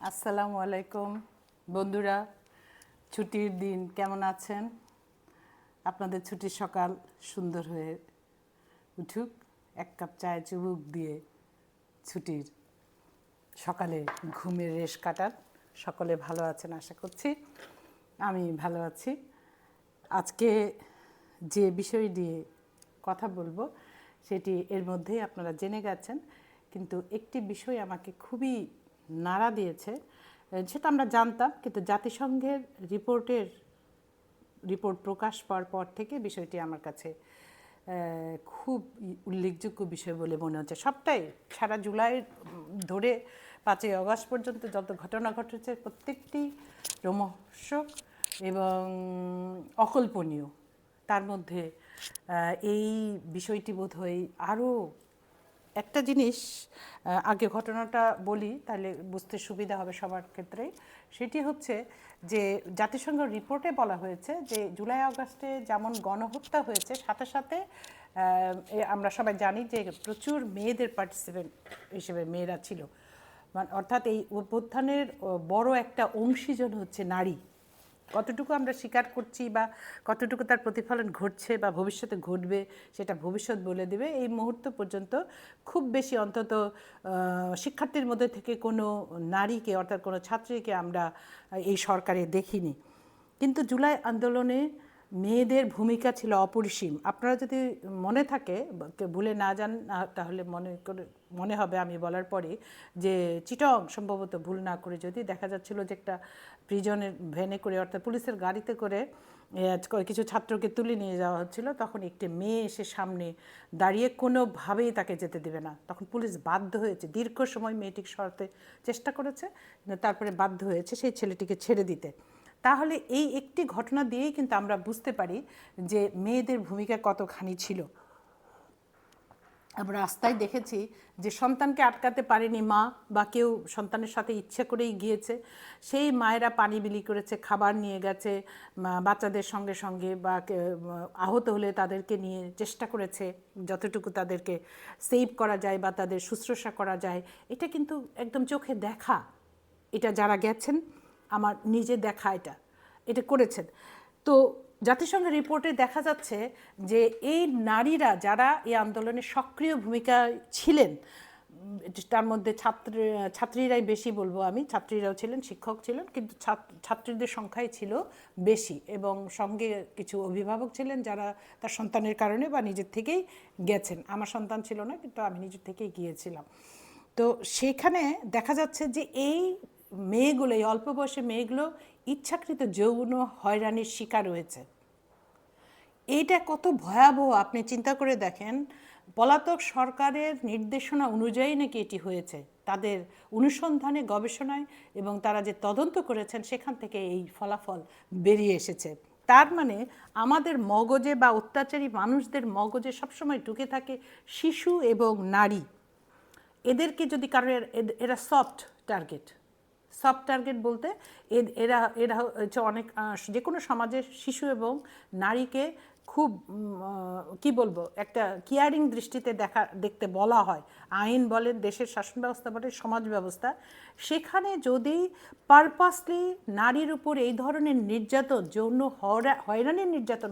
আসসালামু আলাইকুম বন্ধুরা, ছুটির দিন কেমন আছেন? আপনাদের ছুটির সকাল সুন্দর হয়ে উঠুক, এক কাপ চায়ে চুমুক দিয়ে ছুটির সকালে ঘুমের রেশ কাটান। সকলে ভালো আছেন আশা করছি, আমি ভালো আছি। আজকে যে বিষয় নিয়ে কথা বলবো সেটি এর মধ্যেই আপনারা জেনে গেছেন, কিন্তু একটি বিষয় আমাকে খুবই নাড়া দিয়েছে। সেটা আমরা জানতাম, কিন্তু জাতিসংঘের রিপোর্ট প্রকাশ পাওয়ার পর থেকে বিষয়টি আমার কাছে খুব উল্লেখযোগ্য বিষয় বলে মনে হচ্ছে। সবটাই সারা জুলাই ধরে 5ই আগস্ট পর্যন্ত যত ঘটনা ঘটেছে প্রত্যেকটি রোমহর্ষক এবং অকল্পনীয়। তার মধ্যে এই বিষয়টি বোধহয় আরও একটা জিনিস, আগে ঘটনাটা বলি তাহলে বুঝতে সুবিধা হবে সবার ক্ষেত্রেই। সেটি হচ্ছে যে জাতিসংঘ রিপোর্টে বলা হয়েছে যে জুলাই আগস্টে যেমন গণহত্যা হয়েছে, সাথে সাথে আমরা সবাই জানি যে প্রচুর মেয়েদের পার্টিসিপেন্ট হিসেবে মেয়েরা ছিল। অর্থাৎ এই অভ্যুত্থানের বড় একটা অংশীজন হচ্ছে নারী। কতটুকু আমরা স্বীকার করছি বা কতটুকু তার প্রতিফলন ঘটছে বা ভবিষ্যতে ঘটবে সেটা ভবিষ্যৎ বলে দেবে। এই মুহূর্ত পর্যন্ত খুব বেশি অন্তত শিক্ষার্থীর মধ্যে থেকে কোনো নারীকে, অর্থাৎ কোনো ছাত্রীকে আমরা এই সরকারে দেখিনি। কিন্তু জুলাই আন্দোলনে মেয়েদের ভূমিকা ছিল অপরিসীম। আপনারা যদি মনে থাকে, ভুলে না যান তাহলে মনে হবে আমি বলার পরে যে চিটং সম্ভবত ভুল না করে যদি দেখা যাচ্ছিল যে একটা প্রিজনের ভ্যানে করে, অর্থাৎ পুলিশের গাড়িতে করে কিছু ছাত্রকে তুলে নিয়ে যাওয়া হচ্ছিল। তখন একটি মেয়ে এসে সামনে দাঁড়িয়ে কোনোভাবেই তাকে যেতে দেবে না। তখন পুলিশ বাধ্য হয়েছে, দীর্ঘ সময় মেয়েটিকে সরাতে চেষ্টা করেছে, তারপরে বাধ্য হয়েছে সেই ছেলেটিকে ছেড়ে দিতে। তাহলে এই একটি ঘটনা দিয়েই কিন্তু আমরা বুঝতে পারি যে মেয়েদের ভূমিকা কতখানি ছিল। আমরা রাস্তায় দেখেছি যে সন্তানকে আটকাতে পারেনি মা, বা কেউ সন্তানের সাথে ইচ্ছে করেই গিয়েছে, সেই মায়েরা পানি বিলি করেছে, খাবার নিয়ে গেছে বাচ্চাদের সঙ্গে সঙ্গে, বা আহত হলে তাদেরকে নিয়ে চেষ্টা করেছে যতটুকু তাদেরকে সেভ করা যায় বা তাদের শুশ্রূষা করা যায়। এটা কিন্তু একদম চোখে দেখা, এটা যারা গেছেন আমার নিজে দেখা, এটা করেছেন। তো জাতিসংঘের রিপোর্টে দেখা যাচ্ছে যে এই নারীরা যারা এই আন্দোলনে সক্রিয় ভূমিকা ছিলেন, তার মধ্যে ছাত্রীরাই বেশি বলবো আমি, ছাত্রীরাও ছিলেন, শিক্ষক ছিলেন, কিন্তু ছাত্রীদের সংখ্যাই ছিল বেশি, এবং সঙ্গে কিছু অভিভাবক ছিলেন যারা তার সন্তানের কারণে বা নিজের থেকেই গেছেন। আমার সন্তান ছিল না, কিন্তু আমি নিজের থেকেই গিয়েছিলাম। তো সেখানে দেখা যাচ্ছে যে এই মেয়েগুলো, এই অল্প বয়সী মেয়েগুলো ইচ্ছাকৃত যৌন হয়রানির শিকার হয়েছে। এইটা কত ভয়াবহ আপনি চিন্তা করে দেখেন। পলাতক সরকারের নির্দেশনা অনুযায়ী নাকি এটি হয়েছে, তাদের অনুসন্ধানে, গবেষণায় এবং তারা যে তদন্ত করেছেন সেখান থেকে এই ফলাফল বেরিয়ে এসেছে। তার মানে আমাদের মগজে বা অত্যাচারী মানুষদের মগজে সবসময় ঢুকে থাকে শিশু এবং নারী। এদেরকে যদি কারোর, এরা সফট টার্গেট বলতে এরা এরা হচ্ছে অনেক, যে কোনো সমাজের শিশু এবং নারীকে খুব কি বলবো, একটা কেয়ারিং দৃষ্টিতে দেখতে বলা হয়। আইন বলেন, দেশের শাসন ব্যবস্থা বলেন, সমাজ ব্যবস্থা, সেখানে যদি পারপাসলি নারীর উপর এই ধরনের নির্যাতন, যৌন হয়রানির নির্যাতন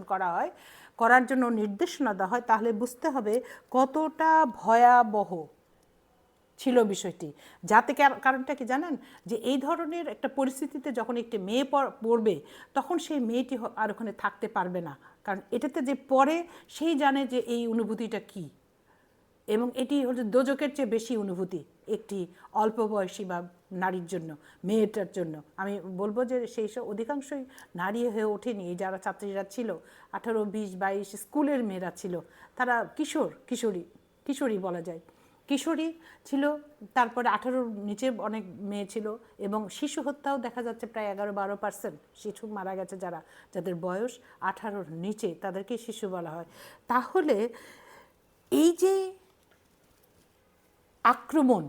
করার জন্য নির্দেশনা দেওয়া হয়, তাহলে বুঝতে হবে কতটা ভয়াবহ ছিল বিষয়টি। যাতে কারণটা কি জানেন, যে এই ধরনের একটা পরিস্থিতিতে যখন একটি মেয়ে পড়বে, তখন সেই মেয়েটি আর ওখানে থাকতে পারবে না, কারণ এটাতে যে পড়ে সেই জানে যে এই অনুভূতিটা কি, এবং এটি হচ্ছে দোজকের চেয়ে বেশি অনুভূতি একটি অল্প বয়সী বা নারীর জন্য, মেয়েটার জন্য। আমি বলবো যে সেই সব অধিকাংশই নারী হয়ে ওঠেনি, যারা ছাত্রীরা ছিল 18, 20, 22 স্কুলের মেয়েরা ছিল, তারা কিশোরী বলা যায়, কিশোরী ছিল। তারপরে 18-র নিচে অনেক মেয়ে ছিল, এবং শিশু হত্যাও দেখা যাচ্ছে প্রায় 11-12% শিশু মারা গেছে যাদের বয়স 18-র নিচে, তাদেরকে শিশু বলা হয়। তাহলে এই যে আক্রমণ,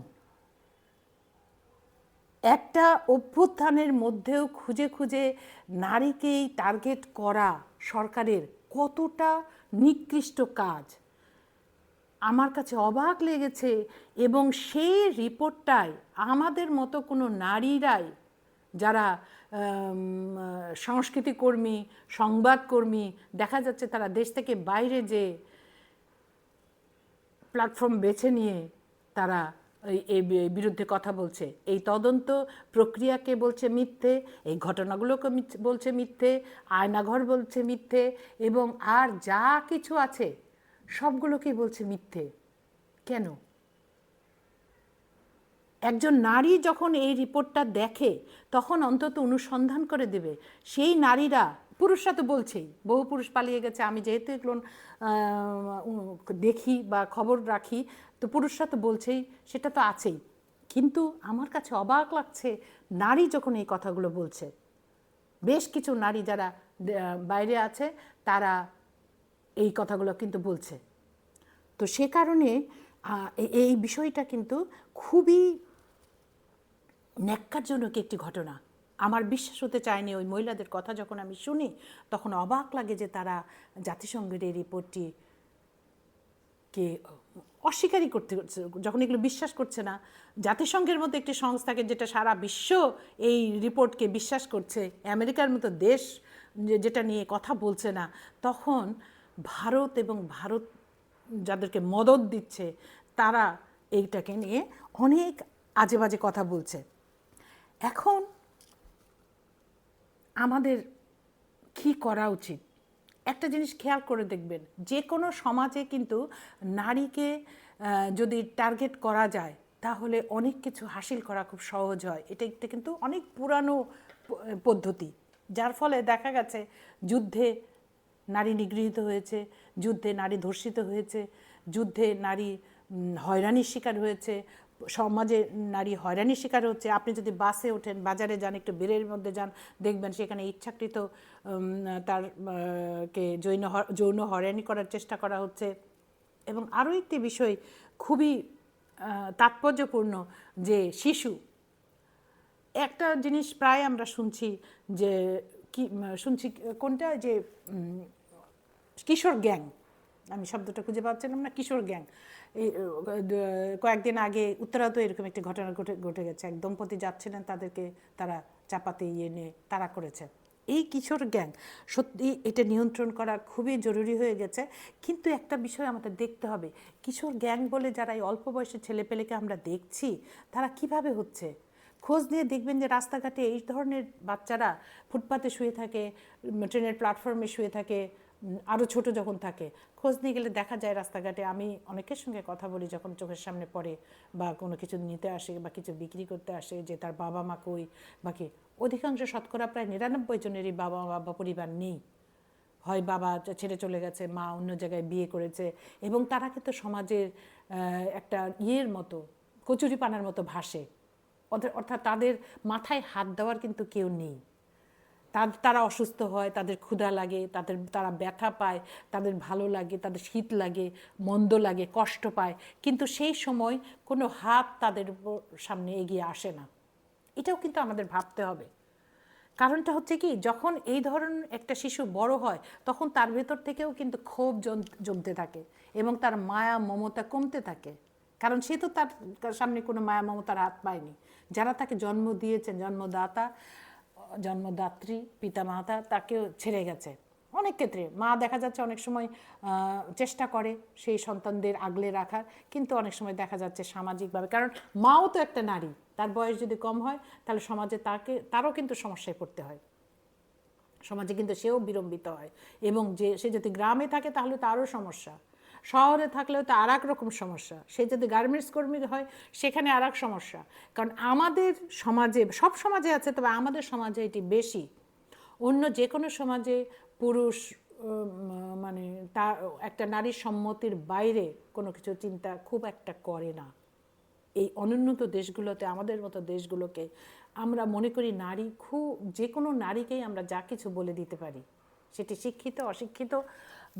একটা অভ্যুত্থানের মধ্যেও খুঁজে খুঁজে নারীকেই টার্গেট করা সরকারের কতটা নিকৃষ্ট কাজ। আমার কাছে অবাক লেগেছে। এবং সেই রিপোর্টটাই আমাদের মতো কোনো নারীরাই, যারা সংস্কৃতি কর্মী, সংবাদকর্মী, দেখা যাচ্ছে তারা দেশ থেকে বাইরে যে প্ল্যাটফর্ম বেছে নিয়ে তারা এই বিরুদ্ধে কথা বলছে। এই তদন্ত প্রক্রিয়াকে বলছে মিথ্যে, এই ঘটনাগুলোকে বলছে মিথ্যে, আয়নাঘর বলছে মিথ্যে, এবং আর যা কিছু আছে সবগুলোকেই বলছে মিথ্যে। কেন? একজন নারী যখন এই রিপোর্টটা দেখে তখন অন্তত অনুসন্ধান করে দেবে। সেই নারীরা, পুরুষরা তো বলছেই, বহু পুরুষ পালিয়ে গেছে, আমি যেহেতু এগুলো দেখি বা খবর রাখি, তো পুরুষরা তো বলছেই, সেটা তো আছেই। কিন্তু আমার কাছে অবাক লাগছে নারী যখন এই কথাগুলো বলছে, বেশ কিছু নারী যারা বাইরে আছে তারা এই কথাগুলো কিন্তু বলছে। তো সে কারণে এই বিষয়টা কিন্তু খুবই ন্যাক্কারজনক একটি ঘটনা। আমার বিশ্বাস হতে চায়নি। ওই মহিলাদের কথা যখন আমি শুনি তখন অবাক লাগে যে তারা জাতিসংঘের এই রিপোর্টটিকে অস্বীকারই করতে, যখন এগুলো বিশ্বাস করছে না, জাতিসংঘের মতো একটি সংস্থাকে যেটা সারা বিশ্ব এই রিপোর্টকে বিশ্বাস করছে, আমেরিকার মতো দেশ যেটা নিয়ে কথা বলছে না, তখন ভারত এবং ভারত যাদেরকে মদদ দিচ্ছে তারা এইটাকে নিয়ে অনেক আজে বাজে কথা বলছে। এখন আমাদের কি করা উচিত? একটা জিনিস খেয়াল করে দেখবেন, যে কোনো সমাজে কিন্তু নারীকে যদি টার্গেট করা যায় তাহলে অনেক কিছু হাসিল করা খুব সহজ হয়। এটা কিন্তু অনেক পুরানো পদ্ধতি, যার ফলে দেখা গেছে যুদ্ধে নারী নিগৃহীত হয়েছে, যুদ্ধে নারী ধর্ষিত হয়েছে, যুদ্ধে নারী হয়রানির শিকার হয়েছে, সমাজে নারী হয়রানির শিকার হচ্ছে। আপনি যদি বাসে ওঠেন, বাজারে যান, একটু বেরের মধ্যে যান, দেখবেন সেখানে ইচ্ছাকৃত তার কে যৌন হয়রানি করার চেষ্টা করা হচ্ছে। এবং আরও একটি বিষয় খুবই তাৎপর্যপূর্ণ, যে শিশু, একটা জিনিস প্রায় আমরা শুনছি, যে কি শুনছি কোনটা, যে কিশোর গ্যাং, আমি শব্দটা খুঁজে পাচ্ছিলাম না, কিশোর গ্যাং। এই কয়েকদিন আগে উত্তরাতেও এরকম একটি ঘটনা ঘটে গেছে। এক দম্পতি যাচ্ছিলেন, তাদেরকে তারা চাপাতে নিয়ে তাড়া করেছে। এই কিশোর গ্যাং সত্যি এটা নিয়ন্ত্রণ করা খুবই জরুরি হয়ে গেছে। কিন্তু একটা বিষয় আমাদের দেখতে হবে, কিশোর গ্যাং বলে যারা এই অল্প বয়সের ছেলেপেলেকে আমরা দেখছি, তারা কিভাবে হচ্ছে। খোঁজ নিয়ে দেখবেন যে রাস্তাঘাটে এই ধরনের বাচ্চারা ফুটপাতে শুয়ে থাকে, ট্রেনের প্ল্যাটফর্মে শুয়ে থাকে, আরও ছোট যখন থাকে। খোঁজ নিয়ে গেলে দেখা যায় রাস্তাঘাটে, আমি অনেকের সঙ্গে কথা বলি যখন চোখের সামনে পড়ে, বা কোনো কিছু নিতে আসে বা কিছু বিক্রি করতে আসে, যে তার বাবা মা কই, বাকি অধিকাংশ শতকরা প্রায় 99 জনেরই বাবা বা পরিবার নেই। হয় বাবা ছেড়ে চলে গেছে, মা অন্য জায়গায় বিয়ে করেছে, এবং তারা কিন্তু সমাজের একটা ইয়ের মতো, কচুরিপানার মতো ভাসে। অর্থাৎ তাদের মাথায় হাত দেওয়ার কিন্তু কেউ নেই। তারা অসুস্থ হয়, তাদের ক্ষুধা লাগে, তারা ব্যথা পায়, তাদের ভালো লাগে, তাদের শীত লাগে, মন্দ লাগে, কষ্ট পায়, কিন্তু সেই সময় কোনো হাত তাদের সামনে এগিয়ে আসে না। এটাও কিন্তু আমাদের ভাবতে হবে। কারণটা হচ্ছে কি, যখন এই ধরনের একটা শিশু বড় হয় তখন তার ভেতর থেকেও কিন্তু ক্ষোভ জমতে থাকে এবং তার মায়া মমতা কমতে থাকে। কারণ সে তো তার সামনে কোনো মায়া মমতার হাত পায়নি। যারা তাকে জন্ম দিয়েছেন, জন্মদাত্রী পিতামাতা, তাকেও ছেড়ে গেছে। অনেক ক্ষেত্রে মা দেখা যাচ্ছে অনেক সময় চেষ্টা করে সেই সন্তানদের আগলে রাখার, কিন্তু অনেক সময় দেখা যাচ্ছে সামাজিকভাবে, কারণ মাও তো একটা নারী, তার বয়স যদি কম হয় তাহলে সমাজে তারও কিন্তু সমস্যায় পড়তে হয়, সমাজে কিন্তু সেও বিড়ম্বিত হয়। এবং সে যদি গ্রামে থাকে তাহলে তো আরও সমস্যা, শহরে থাকলেও তো আর এক রকম সমস্যা, সে যদি গার্মেন্টস কর্মী হয় সেখানে আর এক সমস্যা। কারণ আমাদের সমাজে, সব সমাজে আছে, তবে আমাদের সমাজে এটি বেশি। অন্য যে কোনো সমাজে পুরুষ মানে তা একটা নারীর সম্মতির বাইরে কোনো কিছু চিন্তা খুব একটা করে না। এই অনুন্নত দেশগুলোতে, আমাদের মতো দেশগুলোকে আমরা মনে করি নারী যে কোনো নারীকেই আমরা যা কিছু বলে দিতে পারি, সেটি শিক্ষিত অশিক্ষিত,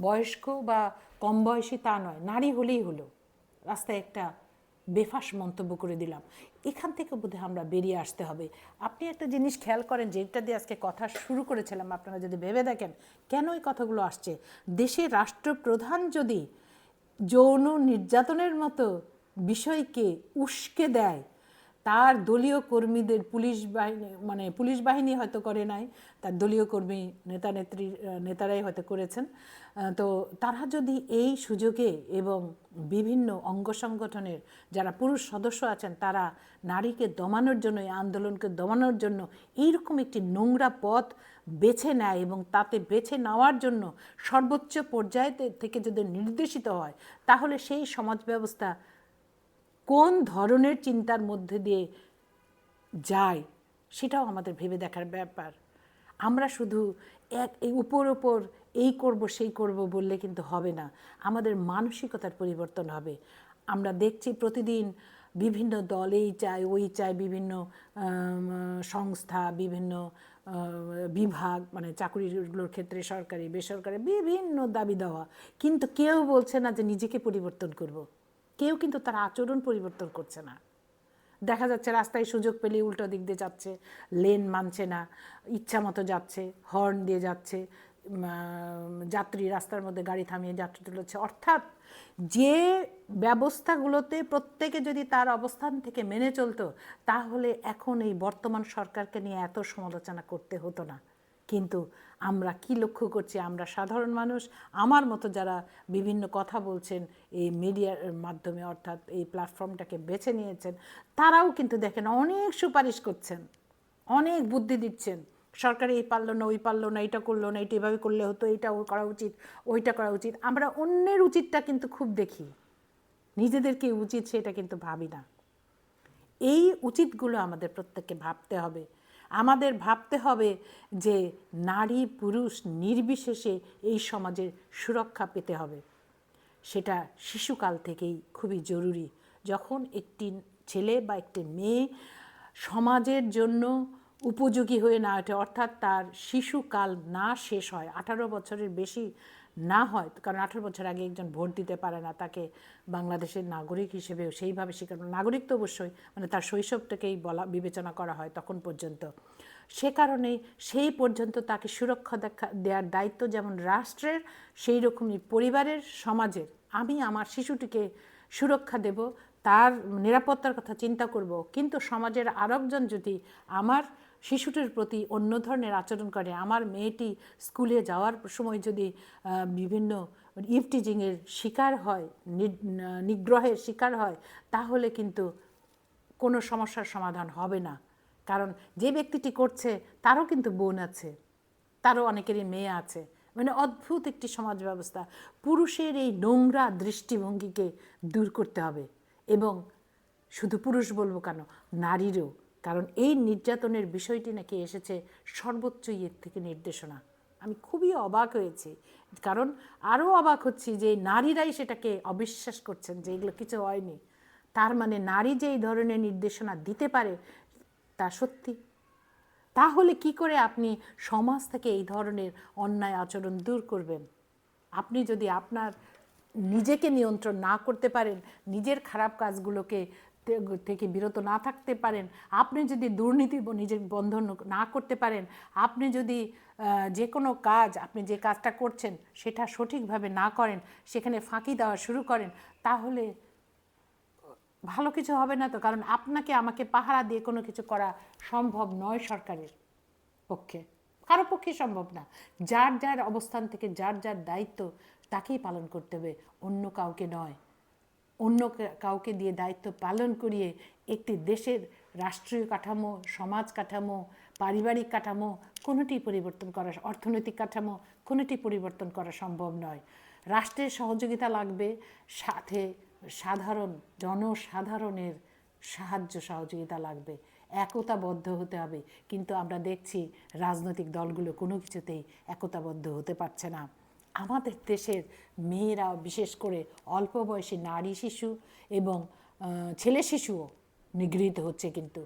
বয়স্ক বা কম বয়সী তা নয়, নারী হলেই হলো। রাস্তায় একটা বেফাস মন্তব্য করে দিলাম, এখান থেকে বোধহয় আমরা বেরিয়ে আসতে হবে। আপনি একটা জিনিস খেয়াল করেন, যেটা দিয়ে আজকে কথা শুরু করেছিলাম, আপনারা যদি ভেবে দেখেন কেন এই কথাগুলো আসছে, দেশের রাষ্ট্রপ্রধান যদি যৌন নির্যাতনের মতো বিষয়কে উস্কে দেয়, তার দলীয় কর্মীদের পুলিশ বাহিনী হয়তো করে নাই, তার দলীয় কর্মী নেতারাই হয়তো করেছেন। তো তারা যদি এই সুযোগে এবং বিভিন্ন অঙ্গ সংগঠনের যারা পুরুষ সদস্য আছেন তারা নারীকে দমানোর জন্য, এই আন্দোলনকে দমানোর জন্য এইরকম একটি নোংরা পথ বেছে নেয় এবং তাতে বেছে নেওয়ার জন্য সর্বোচ্চ পর্যায় থেকে যদি নির্দেশিত হয়, তাহলে সেই সমাজ ব্যবস্থা কোন ধরনের চিন্তার মধ্যে দিয়ে যায় সেটাও আমাদের ভেবে দেখার ব্যাপার। আমরা শুধু এই উপর এই করব সেই করব বললে কিন্তু হবে না, আমাদের মানসিকতার পরিবর্তন হবে। আমরা দেখছি প্রতিদিন বিভিন্ন দল এই চায় ওই চায়, বিভিন্ন সংস্থা, বিভিন্ন বিভাগ, মানে চাকরিগুলোর ক্ষেত্রে সরকারি বেসরকারি বিভিন্ন দাবি দেওয়া, কিন্তু কেউ বলছে না যে নিজেকে পরিবর্তন করব। কেউ কিন্তু তার আচরণ পরিবর্তন করছে না। দেখা যাচ্ছে রাস্তায় সুযোগ পেলে উল্টো দিক দিয়ে যাচ্ছে, লেন মানছে না, ইচ্ছা মতো যাচ্ছে, হর্ন দিয়ে যাচ্ছে, যাত্রী রাস্তার মধ্যে গাড়ি থামিয়ে যাত্রী তুলেছে। অর্থাৎ যে ব্যবস্থাগুলোতে প্রত্যেকে যদি তার অবস্থান থেকে মেনে চলতো, তাহলে এখন এই বর্তমান সরকারকে নিয়ে এত সমালোচনা করতে হতো না। কিন্তু আমরা কি লক্ষ্য করছি, আমরা সাধারণ মানুষ, আমার মতো যারা বিভিন্ন কথা বলছেন এই মিডিয়ার মাধ্যমে, অর্থাৎ এই প্ল্যাটফর্মটাকে বেছে নিয়েছেন, তারাও কিন্তু দেখেন অনেক সুপারিশ করছেন, অনেক বুদ্ধি দিচ্ছেন। সরকার এই পারলো না, ওই পারলো না, এটা করলো না, এটা এভাবে করলে হতো, এইটা করা উচিত, ওইটা করা উচিত। আমরা অন্যের উচিতটা কিন্তু খুব দেখি, নিজেদেরকে উচিত সেটা কিন্তু ভাবি না। এই উচিতগুলো আমাদের প্রত্যেককে ভাবতে হবে। আমাদের ভাবতে হবে যে নারী পুরুষ নির্বিশেষে এই সমাজের সুরক্ষা পেতে হবে। সেটা শিশুকাল থেকেই খুবই জরুরি। যখন একটি ছেলে বা একটি মেয়ে সমাজের জন্য উপযোগী হয়ে না ওঠে, অর্থাৎ তার শিশুকাল না শেষ হয়, 18 বছরের বেশি না হয়, কারণ 18 বছর আগে একজন ভোট দিতে পারে না, তাকে বাংলাদেশের নাগরিক হিসেবেও সেইভাবে স্বীকার, নাগরিক তো অবশ্যই, মানে তার শৈশবটাকেই বিবেচনা করা হয় তখন পর্যন্ত। সে কারণেই সেই পর্যন্ত তাকে সুরক্ষা দেওয়ার দায়িত্ব যেমন রাষ্ট্রের, সেই রকমই পরিবারের, সমাজের। আমি আমার শিশুটিকে সুরক্ষা দেব, তার নিরাপত্তার কথা চিন্তা করব, কিন্তু সমাজের আরেকজন যদি আমার শিশুটির প্রতি অন্য ধরনের আচরণ করে, আমার মেয়েটি স্কুলে যাওয়ার সময় যদি বিভিন্ন ইভটিজিংয়ের শিকার হয়, নিগ্রহের শিকার হয়, তাহলে কিন্তু কোনো সমস্যার সমাধান হবে না। কারণ যে ব্যক্তিটি করছে তারও কিন্তু বোন আছে, তারও অনেকেরই মেয়ে আছে। মানে অদ্ভুত একটি সমাজ ব্যবস্থা। পুরুষের এই নোংরা দৃষ্টিভঙ্গিকে দূর করতে হবে, এবং শুধু পুরুষ বলবো কেন, নারীরও। কারণ এই নির্যাতনের বিষয়টি নাকি এসেছে সর্বোচ্চ ইয়ের থেকে নির্দেশনা। আমি খুবই অবাক হয়েছি, কারণ আরও অবাক হচ্ছি যে নারীরাই সেটাকে অবিশ্বাস করছেন যে এগুলো কিছু হয়নি। তার মানে নারী যে এই ধরনের নির্দেশনা দিতে পারে তা সত্যি। তাহলে কি করে আপনি সমাজ থেকে এই ধরনের অন্যায় আচরণ দূর করবেন? আপনি যদি আপনার নিজেকে নিয়ন্ত্রণ না করতে পারেন, নিজের খারাপ কাজগুলোকে থেকে বিরত না থাকতে পারেন, আপনি যদি দুর্নীতি নিজের বন্ধ না করতে পারেন, আপনি যদি যে কোনো কাজ, আপনি যে কাজটা করছেন সেটা সঠিকভাবে না করেন, সেখানে ফাঁকি দেওয়া শুরু করেন, তাহলে ভালো কিছু হবে না তো। কারণ আপনাকে আমাকে পাহারা দিয়ে কোনো কিছু করা সম্ভব নয় সরকারের পক্ষে, কারো পক্ষে সম্ভব না। যার যার অবস্থান থেকে যার যার দায়িত্ব তাকেই পালন করতে হবে, অন্য কাউকে নয়। অন্য কাউকে দিয়ে দায়িত্ব পালন করিয়ে একটি দেশের রাষ্ট্রীয় কাঠামো, সমাজ কাঠামো, পারিবারিক কাঠামো কোনোটি পরিবর্তন করা, অর্থনৈতিক কাঠামো কোনোটি পরিবর্তন করা সম্ভব নয়। রাষ্ট্রের সহযোগিতা লাগবে, সাথে জনসাধারণের সাহায্য সহযোগিতা লাগবে, একতাবদ্ধ হতে হবে। কিন্তু আমরা দেখছি রাজনৈতিক দলগুলো কোনো কিছুতেই একতাবদ্ধ হতে পারছে না। আমাদের দেশের মেয়েরা, বিশেষ করে অল্প বয়সী নারী শিশু এবং ছেলে শিশুও নিগৃহীত হচ্ছে, কিন্তু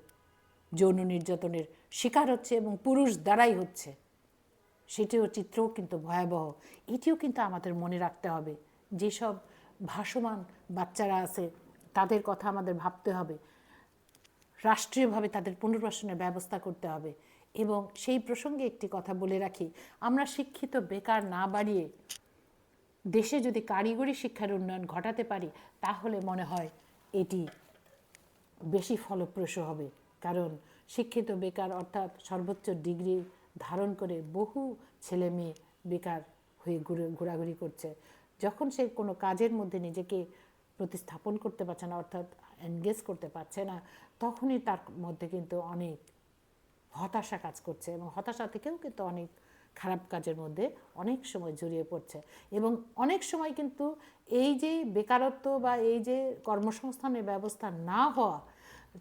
যৌন নির্যাতনের শিকার হচ্ছে এবং পুরুষ দ্বারাই হচ্ছে। সেটিও চিত্রও কিন্তু ভয়াবহ। এটিও কিন্তু আমাদের মনে রাখতে হবে। যেসব ভাসমান বাচ্চারা আছে তাদের কথা আমাদের ভাবতে হবে, রাষ্ট্রীয়ভাবে তাদের পুনর্বাসনের ব্যবস্থা করতে হবে। এবং সেই প্রসঙ্গে একটি কথা বলে রাখি, আমরা শিক্ষিত বেকার না বাড়িয়ে দেশে যদি কারিগরি শিক্ষার উন্নয়ন ঘটাতে পারি তাহলে মনে হয় এটি বেশি ফলপ্রসূ হবে। কারণ শিক্ষিত বেকার অর্থাৎ সর্বোচ্চ ডিগ্রি ধারণ করে বহু ছেলে মেয়ে বেকার হয়ে ঘোরাঘুরি করছে। যখন সে কোনো কাজের মধ্যে নিজেকে প্রতিস্থাপন করতে পারছে না অর্থাৎ এনগেজ করতে পারছে না, তখনই তার মধ্যে কিন্তু অনেক হতাশা কাজ করছে এবং হতাশা থেকেও কিন্তু অনেক খারাপ কাজের মধ্যে অনেক সময় জড়িয়ে পড়ছে। এবং অনেক সময় কিন্তু এই যে বেকারত্ব বা এই যে কর্মসংস্থানের ব্যবস্থা না হওয়া,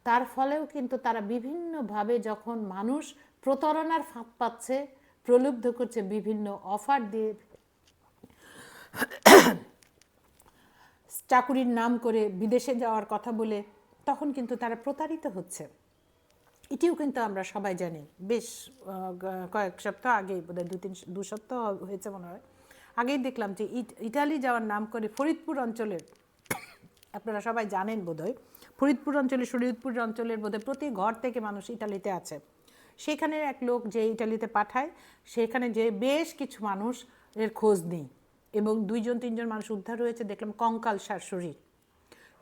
তার ফলেও কিন্তু তারা বিভিন্নভাবে যখন মানুষ প্রতারণার ফাঁদ পাচ্ছে, প্রলুব্ধ করছে বিভিন্ন অফার দিয়ে, চাকুরির নাম করে বিদেশে যাওয়ার কথা বলে, তখন কিন্তু তারা প্রতারিত হচ্ছে। এটিও কিন্তু আমরা সবাই জানি। বেশ কয়েক সপ্তাহ আগে, বোধহয় দু সপ্তাহ হয়েছে মনে হয়, আগেই দেখলাম যে ইটালি যাওয়ার নাম করে ফরিদপুর অঞ্চলের, আপনারা সবাই জানেন বোধহয়, ফরিদপুর অঞ্চলের বোধহয় প্রতি ঘর থেকে মানুষ ইটালিতে আছে। সেখানে এক লোক যে ইটালিতে পাঠায়, সেখানে যে বেশ কিছু মানুষ এর খোঁজ নেই এবং 2-3 জন মানুষ উদ্ধার হয়েছে, দেখলাম কঙ্কালসার শরীর।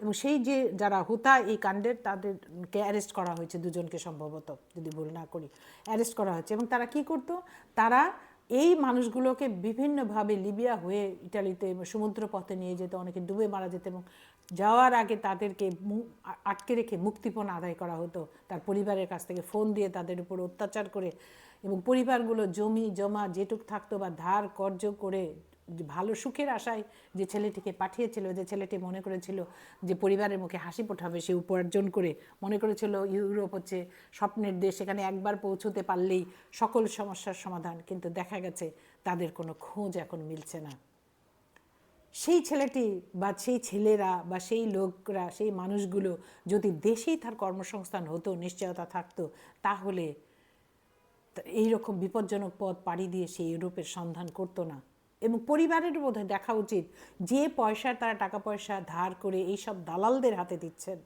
এবং সেই যে যারা হোতা এই কাণ্ডের, তাদেরকে অ্যারেস্ট করা হয়েছে, 2জনকে সম্ভবত, যদি ভুল না করি, অ্যারেস্ট করা হয়েছে। এবং তারা কি করতো, তারা এই মানুষগুলোকে বিভিন্নভাবে লিবিয়া হয়ে ইটালিতে সমুদ্রপথে নিয়ে যেত, অনেকে ডুবে মারা যেত এবং যাওয়ার আগে তাদেরকে আটকে রেখে মুক্তিপণ আদায় করা হতো, তার পরিবারের কাছ থেকে ফোন দিয়ে তাদের উপর অত্যাচার করে। এবং পরিবারগুলো জমি জমা যেটুক থাকতো বা ধার কর্জ করে ভালো সুখের আশায় যে ছেলেটিকে পাঠিয়েছিল, যে ছেলেটি মনে করেছিল যে পরিবারের মুখে হাসি ফোটাবে, সে উপার্জন করে মনে করেছিল ইউরোপ হচ্ছে স্বপ্নের দেশ, সেখানে একবার পৌঁছতে পারলেই সকল সমস্যার সমাধান। কিন্তু দেখা গেছে তাদের কোনো খোঁজ এখন মিলছে না। সেই ছেলেটি বা সেই ছেলেরা বা সেই লোকরা, সেই মানুষগুলো যদি দেশেই তার কর্মসংস্থান হতো, নিশ্চয়তা থাকতো, তাহলে এইরকম বিপজ্জনক পথ পাড়ি দিয়ে সে ইউরোপের সন্ধান করতো না। এবং পরিবারের বোধহয় দেখা উচিত, যে পয়সা তারা টাকা পয়সা ধার করে এইসব দালালদের হাতে দিচ্ছেন,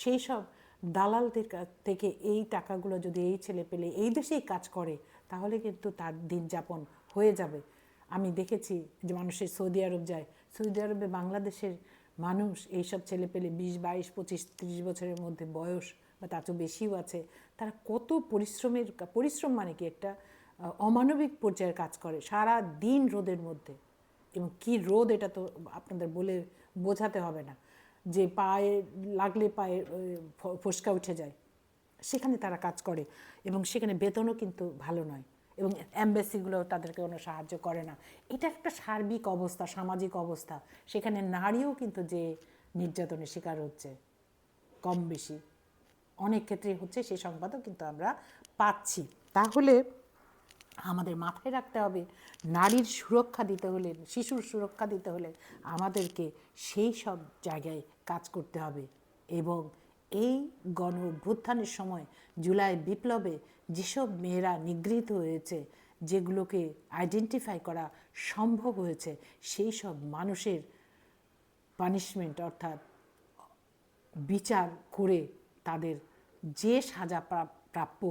সেই সব দালালদের কাছ থেকে এই টাকাগুলো যদি এই ছেলে পেলে এই দেশেই কাজ করে, তাহলে কিন্তু তার দিন যাপন হয়ে যাবে। আমি দেখেছি যে মানুষের সৌদি আরব যায়, সৌদি আরবে বাংলাদেশের মানুষ এইসব ছেলে পেলে 20, 22, 25, 30 বছরের মধ্যে বয়স বা তার চেয়ে বেশিও আছে, তারা কত পরিশ্রম মানে কি একটা অমানবিক পর্যায়ের কাজ করে সারা দিন রোদের মধ্যে। এবং কি রোদ, এটা তো আপনাদের বলে বোঝাতে হবে না, যে পায়ে লাগলে পায়ে ফোসকা উঠে যায়, সেখানে তারা কাজ করে এবং সেখানে বেতনও কিন্তু ভালো নয় এবং অ্যাম্বাসিগুলো তাদেরকে কোনো সাহায্য করে না। এটা একটা সার্বিক অবস্থা, সামাজিক অবস্থা। সেখানে নারীও কিন্তু যে নির্যাতনের শিকার হচ্ছে, কম বেশি অনেক ক্ষেত্রেই হচ্ছে, সেই সংবাদও কিন্তু আমরা পাচ্ছি। তাহলে আমাদের মাথায় রাখতে হবে, নারীর সুরক্ষা দিতে হলে, শিশুর সুরক্ষা দিতে হলে আমাদেরকে সেই সব জায়গায় কাজ করতে হবে। এবং এই গণ অভ্যুত্থানের সময় জুলাই বিপ্লবে যেসব মেয়েরা নিগৃহীত হয়েছে, যেগুলোকে আইডেন্টিফাই করা সম্ভব হয়েছে, সেই সব মানুষের পানিশমেন্ট অর্থাৎ বিচার করে তাদের যে সাজা প্রাপ্য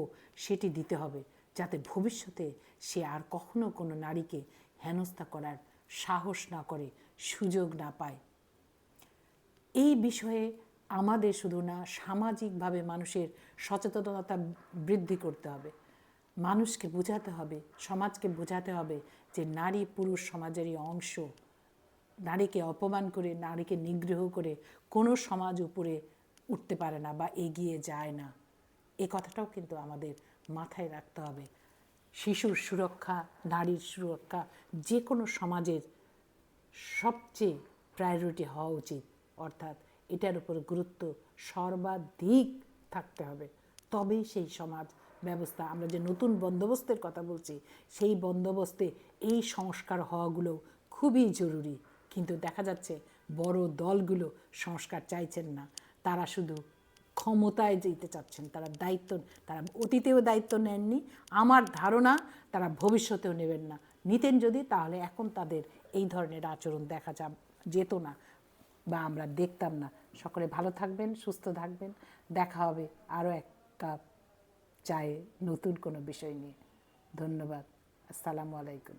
সেটি দিতে হবে, যাতে ভবিষ্যতে সে আর কখনো কোনো নারীকে হেনস্থা করার সাহস না করে, সুযোগ না পায়। এই বিষয়ে আমাদের শুধু না, সামাজিকভাবে মানুষের সচেতনতা বৃদ্ধি করতে হবে, মানুষকে বোঝাতে হবে, সমাজকে বোঝাতে হবে যে নারী পুরুষ সমাজেরই অংশ। নারীকে অপমান করে, নারীকে নিগ্রহ করে কোনো সমাজ উপরে উঠতে পারে না বা এগিয়ে যায় না। এ কথাটাও কিন্তু আমাদের মাথায় রাখতে হবে। শিশুর সুরক্ষা, নারীর সুরক্ষা যে কোনো সমাজের সবচেয়ে প্রায়োরিটি হওয়া উচিত, অর্থাৎ এটার উপর গুরুত্ব সর্বাধিক থাকতে হবে। তবেই সেই সমাজ ব্যবস্থা, আমরা যে নতুন বন্দোবস্তের কথা বলছি, সেই বন্দোবস্তে এই সংস্কার হওয়াগুলো খুবই জরুরি। কিন্তু দেখা যাচ্ছে বড় দলগুলো সংস্কার চাইছেন না, তারা শুধু ক্ষমতায় যেতে চাচ্ছেন, তারা অতীতেও দায়িত্ব নেননি, আমার ধারণা তারা ভবিষ্যতেও নেবেন না। নিতেন যদি, তাহলে এখন তাদের এই ধরনের আচরণ দেখা যেত না বা আমরা দেখতাম না। সকলে ভালো থাকবেন, সুস্থ থাকবেন, দেখা হবে আরও এক কাপ চায়ে নতুন কোনো বিষয় নিয়ে। ধন্যবাদ। আসসালামু আলাইকুম।